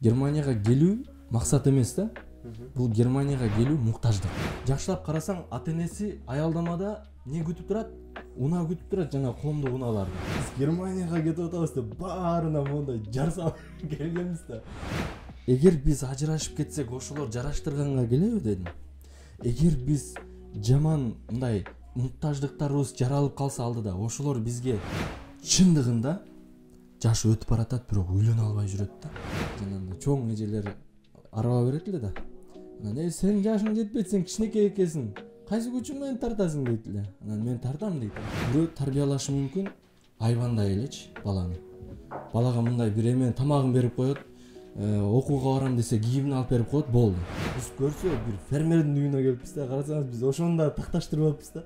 Германияга келүү максат эмес да. Бул Германияга келүү муктаждык. Жакшылап карасаң, ата-энеси аялдамада не күтүп турат? Унаа күтүп турат, жана коомдук унааларды. Биз Германияга кетип атабыз деп баарына мондай жарсап келгенбиз да. Эгер биз ажырашып кетсек, ошолор жараштырганга келеби дедим. Эгер биз жаман мындай муктаждыктарыбыз жаралып калса алдыда, ошолор бизге чындыгында жашы өтүп баратат, бирок үйлөнө албай жүрөт да. Жанагындай чоң эжелер араба берет эле да. Анан сен жашың жетпейт, сен кичинекей экенсиң. Кайсы күчүң менен тартасың дейт эле. Анан мен тартам дейт. Бирөө тарбиялашы мүмкүн айбандай элечи баланы. Балага мындай бир эме тамагын берип коет, окууга барам десе кийимин алып берип коет, болду. Биз көрсө бир фермердин үйүнө келиппиз да, карасаңыз биз ошону да такташтырып алыппыз да.